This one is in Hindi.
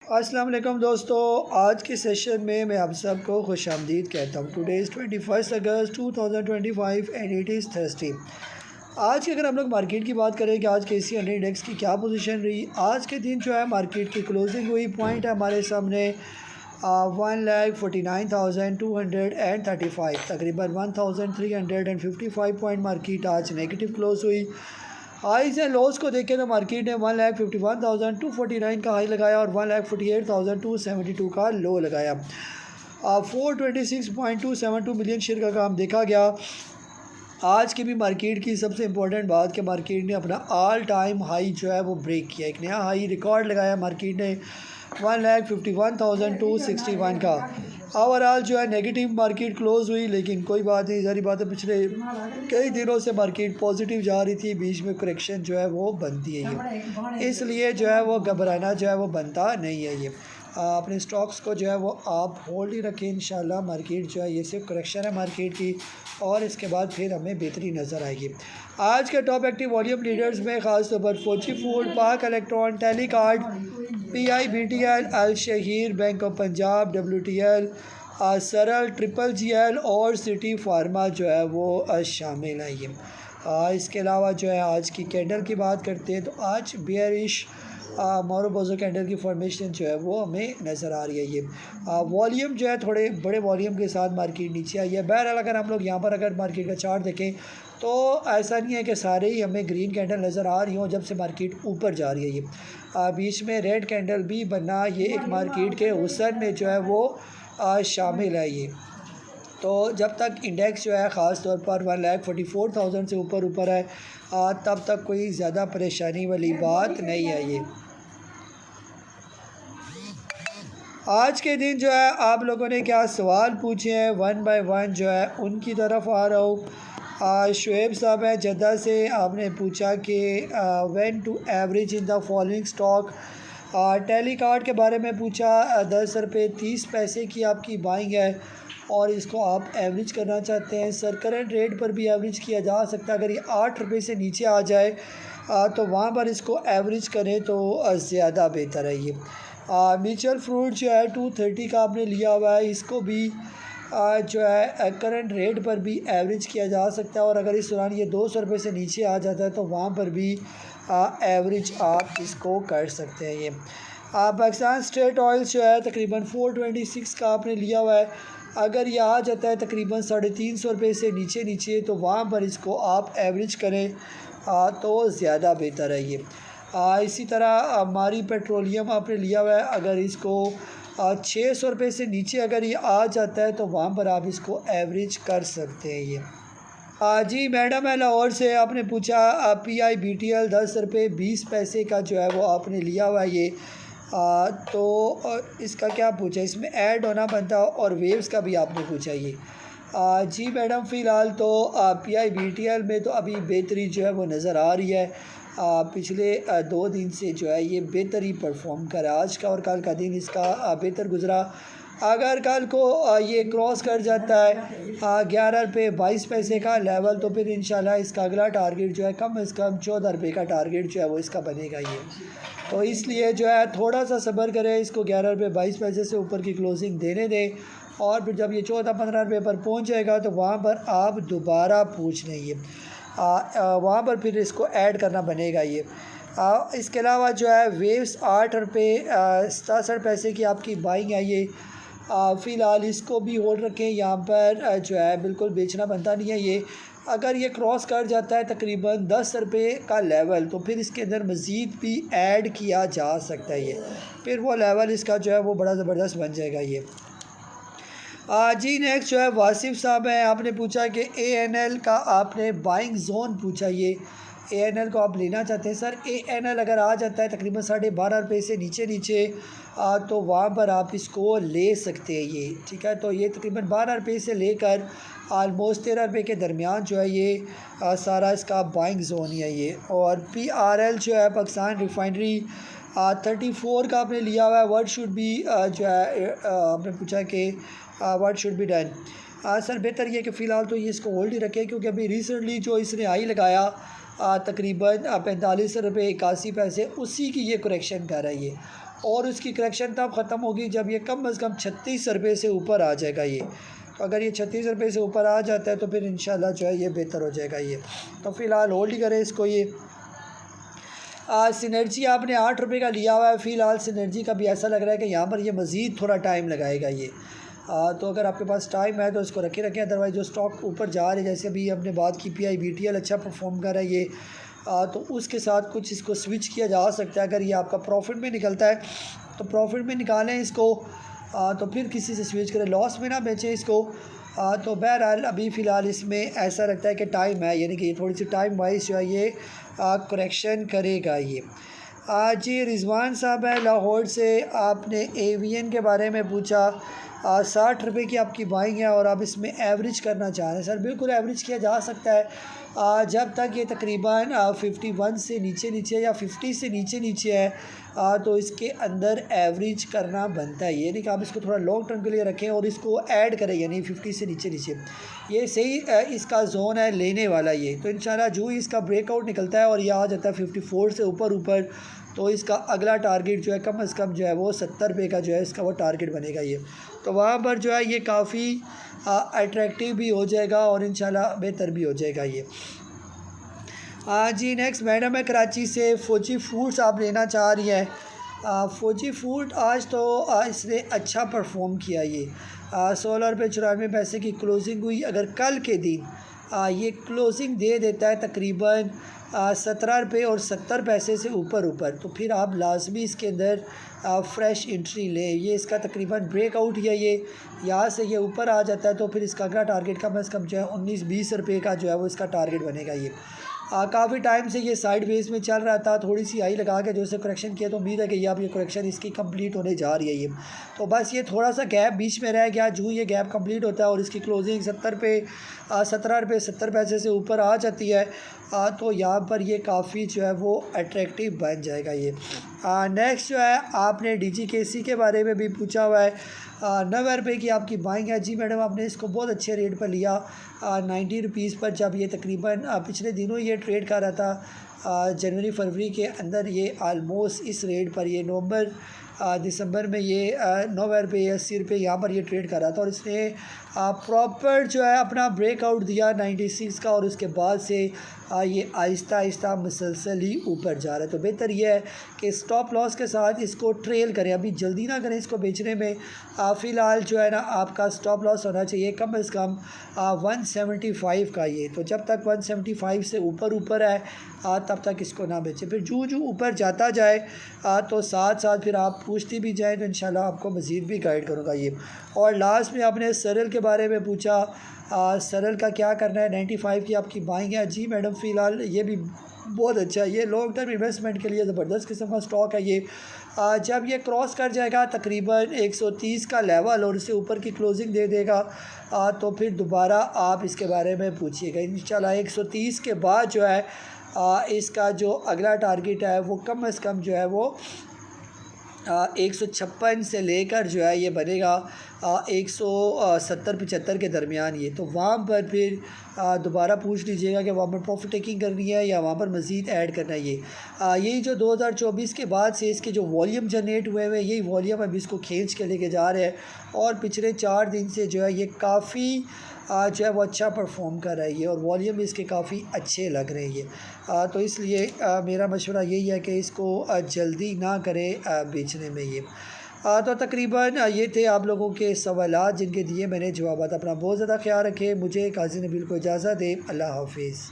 अस्सलाम वालेकुम दोस्तों, आज के सेशन में मैं आप सबको खुशामदीद कहता हूँ। Today is 21 August 2025 and it is Thursday. आज की अगर हम लोग मार्केट की बात करें कि आज के एशिया इंडेक्स की क्या पोजीशन रही, आज के दिन जो है मार्केट की क्लोजिंग हुई, पॉइंट है हमारे सामने 1,49,235, तकरीबन 1,355 पॉइंट मार्केट आज नेगेटिव क्लोज हुई। हाईज एंड लोज को देखें तो मार्केट ने 1,51,249 का हाई लगाया और 1,48,272 का लो लगाया। 426.272 मिलियन शेयर का काम देखा गया। आज की भी मार्केट की सबसे इम्पोर्टेंट बात कि मार्केट ने अपना ऑल टाइम हाई जो है वो ब्रेक किया, एक नया हाई रिकॉर्ड लगाया मार्केट ने 1,51,261 का। ओवरऑल जो है नेगेटिव मार्केट क्लोज हुई, लेकिन कोई बात नहीं, सारी बातें पिछले कई दिनों से मार्केट पॉजिटिव जा रही थी, बीच में करेक्शन जो है वो बनती है ये, इसलिए जो है वो घबराना जो है वो बनता नहीं है। ये अपने स्टॉक्स को जो है वो आप होल्ड ही रखें, इंशाल्लाह मार्केट जो है ये सिर्फ करेक्शन है मार्केट की, और इसके बाद फिर हमें बेहतरी नज़र आएगी। आज के टॉप एक्टिव वॉल्यूम लीडर्स में ख़ास तौर पर Fauji food, Pak electron, Telecard, PIBTL, Al Shaheer, bank of Punjab, WTL, Searle, GGL और सिटी फार्मा जो है वो शामिल है ये। इसके अलावा जो है आज की कैंडल की बात करते हैं तो आज बेयरिश मोरोबोजो कैंडल की फॉर्मेशन जो है वो हमें नज़र आ रही है। ये वॉल्यूम जो है थोड़े बड़े वॉल्यूम के साथ मार्केट नीचे आई है। बहरहाल अगर हम लोग यहाँ पर अगर मार्केट का चार्ट देखें तो ऐसा नहीं है कि सारे ही हमें ग्रीन कैंडल नज़र आ रही हों जब से मार्केट ऊपर जा रही है। ये बीच में रेड कैंडल भी बना, ये एक मार्केट के हुस्न में जो है वो शामिल है। ये तो जब तक इंडेक्स जो है ख़ास तौर पर 1,44,000 से ऊपर है तब तक कोई ज़्यादा परेशानी वाली बात नहीं है। ये आज के दिन जो है आप लोगों ने क्या सवाल पूछे हैं, वन बाय वन जो है उनकी तरफ आ रहा हूँ। शुएब साहब है जद्दा से, आपने पूछा कि when to average in the following stock. Telecard के बारे में पूछा, 10 रुपये 30 पैसे की आपकी बाइंग है और इसको आप एवरेज करना चाहते हैं। सर करंट रेट पर भी एवरेज किया जा सकता है, अगर ये 8 रुपये से नीचे आ जाए तो वहाँ पर इसको एवरेज करें तो ज़्यादा बेहतर है। ये म्यूचुअल फ्रूट जो है 230 का आपने लिया हुआ है, इसको भी जो है करंट रेट पर भी एवरेज किया जा सकता है, और अगर इस दौरान ये 200 रुपये से नीचे आ जाता है तो वहाँ पर भी एवरेज आप इसको कर सकते हैं। ये पाकिस्तान स्टेट ऑयल जो है तकरीबन 426 का आपने लिया हुआ है, अगर ये आ जाता है तकरीबन 350 रुपये से नीचे तो वहाँ पर इसको आप एवरेज करें तो ज़्यादा बेहतर है। ये इसी तरह हमारी पेट्रोलियम आपने लिया हुआ है, अगर इसको 600 रुपये से नीचे अगर ये आ जाता है तो वहाँ पर आप इसको एवरेज कर सकते हैं। ये जी मैडम है लाहौर से, आपने पूछा PIBTL 10 रुपये 20 पैसे का जो है वो आपने लिया हुआ है। ये तो इसका क्या पूछा, इसमें ऐड होना बनता और वेव्स का भी आपने पूछा। ये जी मैडम फ़िलहाल तो PIBTL में तो अभी बेहतरी जो है वो नज़र आ रही है। पिछले 2 दिन से जो है ये बेहतर ही परफॉर्म करा, आज का और कल का दिन इसका बेहतर गुजरा। अगर कल को ये क्रॉस कर जाता है 11 रुपये 22 पैसे का लेवल तो फिर इंशाल्लाह इसका अगला टारगेट जो है कम से कम 14 रुपये का टारगेट जो है वो इसका बनेगा। ये तो इसलिए जो है थोड़ा सा सब्र करें, इसको 11 रुपये 22 पैसे से ऊपर की क्लोजिंग देने दें, और फिर जब ये 14-15 रुपये पर पहुंच जाएगा तो वहाँ पर आप दोबारा पूछ लेंगे, वहाँ पर फिर इसको ऐड करना बनेगा। ये इसके अलावा जो है वेव्स 8 रुपये 67 पैसे की आपकी बाइंग है। ये फ़िलहाल इसको भी होल्ड रखें, यहाँ पर जो है बिल्कुल बेचना बनता नहीं है। ये अगर ये क्रॉस कर जाता है तकरीबन 10 रुपये का लेवल तो फिर इसके अंदर मज़ीद भी ऐड किया जा सकता है। ये फिर वो लेवल इसका जो है वो बड़ा ज़बरदस्त बन जाएगा। ये जी नेक्स्ट जो है वासिफ साहब हैं, आपने पूछा कि ANL का आपने बाइंग जोन पूछा। ये ANL को आप लेना चाहते हैं। सर ANL अगर आ जाता है तकरीबन 12.5 रुपये से नीचे तो वहाँ पर आप इसको ले सकते हैं। ये ठीक है, तो ये तकरीबन 12 रुपये से लेकर आलमोस्ट 13 रुपये के दरमियान जो है ये सारा इसका बाइंग जोन ही है। ये और PRL जो है पाकिस्तान रिफाइनरी 34 का आपने लिया हुआ है। व्हाट शुड बी जो है आपने पूछा कि what should be done. Sir बेहतर ये कि फ़िलहाल तो ये इसको होल्ड ही रखें, क्योंकि अभी रिसेंटली जो इसने हाई लगाया तकरीबन 45 रुपये 81 पैसे, उसी की ये करेक्शन कर रही है। और उसकी करेक्शन तब ख़त्म होगी जब ये कम अज़ कम 36 रुपये से ऊपर आ जाएगा ये। तो अगर ये 36 रुपये से ऊपर आ जाता है तो फिर इंशाल्लाह जो है ये बेहतर हो जाएगा ये। तो फ़िलहाल होल्ड ही करें इसको ये। सिनर्जी आपने 8 रुपये का लिया हुआ है फ़िलहाल। सिनर्जी का भी ऐसा लग रहा है कि यहाँ पर ये मज़ीद थोड़ा टाइम लगाएगा ये। तो अगर आपके पास टाइम है तो इसको रखें, अदरवाइज़ जो स्टॉक ऊपर जा रहे हैं, जैसे अभी हमने बात की PI BTL अच्छा परफॉर्म कर रहा है ये, तो उसके साथ कुछ इसको स्विच किया जा सकता है। अगर ये आपका प्रॉफिट में निकलता है तो प्रॉफिट में निकालें इसको, तो फिर किसी से स्विच करें, लॉस में ना बेचें इसको। तो बहरहाल अभी फ़िलहाल इसमें ऐसा लगता है कि टाइम है, यानी कि ये थोड़ी सी टाइम वाइज जो है ये करेक्शन करेगा ये। जी रिजवान साहब है लाहौर से, आपने AVN के बारे में पूछा। 60 रुपये की आपकी बाइंग है और आप इसमें एवरेज करना चाह रहे हैं। सर बिल्कुल एवरेज किया जा सकता है जब तक ये तकरीबन 51 से नीचे या 50 से नीचे है, तो इसके अंदर एवरेज करना बनता है। ये नहीं कि आप इसको थोड़ा लॉन्ग टर्म के लिए रखें और इसको ऐड करें, यानी 50 से नीचे ये सही इसका जोन है लेने वाला ये। तो इंशाल्लाह जो ही इसका ब्रेकआउट निकलता है और ये आ जाता है 54 से ऊपर, तो इसका अगला टारगेट जो है कम से कम जो है वो 70 रुपये का जो है इसका वो टारगेट बनेगा ये। तो वहाँ पर जो है ये काफ़ी अट्रैक्टिव भी हो जाएगा और इंशाल्लाह बेहतर भी हो जाएगा ये। जी नेक्स्ट मैडम है कराची से, फौजी फूड्स आप लेना चाह रही है। फौजी फूड आज तो इसने अच्छा परफॉर्म किया ये। 16 रुपये 94 पैसे की क्लोजिंग हुई। अगर कल के दिन ये क्लोजिंग दे देता है तकरीबन 17 रुपये और 70 पैसे से ऊपर, तो फिर आप लाजमी इसके अंदर फ़्रेश एंट्री लें। ये इसका तकरीबन ब्रेकआउट या ये यहाँ से ये ऊपर आ जाता है तो फिर इसका अगला टारगेट कम से कम जो है 19-20 रुपये का जो है वो इसका टारगेट बनेगा ये। काफ़ी टाइम से ये साइड वेज में चल रहा था, थोड़ी सी हाई लगा के जो इसे करेक्शन किया, तो उम्मीद है कि अब ये करेक्शन इसकी कंप्लीट होने जा रही है ये। तो बस ये थोड़ा सा गैप बीच में रह गया, जो ये गैप कंप्लीट होता है और इसकी क्लोजिंग 17 रुपये 70 पैसे से ऊपर आ जाती है, तो यहाँ पर ये काफ़ी जो है वो अट्रैक्टिव बन जाएगा ये। नेक्स्ट जो है आपने DGKC के बारे में भी पूछा हुआ है। 90 रुपये की आपकी बाइंग है। जी मैडम आपने इसको बहुत अच्छे रेट पर लिया 90 रुपीज़ पर, जब ये तकरीबन पिछले दिनों ये ट्रेड कर रहा था जनवरी फरवरी के अंदर, ये आलमोस्ट इस रेट पर ये नवंबर दिसंबर में ये 90 रुपये 80 रुपये यहाँ पर ये ट्रेड कर रहा था और इसने प्रॉपर जो है अपना ब्रेकआउट दिया 96 का और उसके बाद से ये आहिस्ता मुसलसल ही ऊपर जा रहा है। तो बेहतर ये है कि स्टॉप लॉस के साथ इसको ट्रेल करें, अभी जल्दी ना करें इसको बेचने में। फ़िलहाल जो है ना आपका स्टॉप लॉस होना चाहिए कम से कम 175 का ये। तो जब तक 175 से ऊपर है तब तक इसको ना बेचें। फिर जो ऊपर जाता जाए तो साथ फिर आप पूछती भी जाएँ तो इंशाल्लाह आपको मज़ीद भी गाइड करूँगा ये। और लास्ट में आपने सरल के बारे में पूछा, सरल का क्या करना है। 95 की आपकी बाइंग है। जी मैडम फ़िलहाल ये भी बहुत अच्छा है, ये लॉन्ग टर्म इन्वेस्टमेंट के लिए ज़बरदस्त किस्म का स्टॉक है ये। जब ये क्रॉस कर जाएगा तकरीबन 130 का लेवल और इससे ऊपर की क्लोजिंग दे देगा तो फिर दोबारा आप इसके बारे में पूछिएगा इंशाल्लाह। 130 के बाद जो है इसका जो अगला टारगेट है वो कम से कम जो है वो 156 से लेकर जो है ये बनेगा 170-75 के दरमियान ये। तो वहाँ पर फिर दोबारा पूछ लीजिएगा कि वहाँ पर प्रॉफिट टेकिंग करनी है या वहाँ पर मज़ीद ऐड करना है ये। यही जो 2024 के बाद से इसके जो वॉल्यूम जनरेट हुए हैं यही वॉल्यूम अभी इसको खींच के लेके जा रहे हैं और पिछले 4 दिन से जो है ये काफ़ी जो है वो अच्छा परफॉर्म कर रही है और वॉल्यूम इसके काफ़ी अच्छे लग रहे हैं ये। तो इसलिए मेरा मशवरा यही है कि इसको जल्दी ना करें बेचने में ये। तो तकरीबन ये थे आप लोगों के सवालात जिनके दिए मैंने जवाब। अपना बहुत ज़्यादा ख्याल रखें। मुझे काजी नबील को इजाज़त दें। अल्लाह हाफिज़।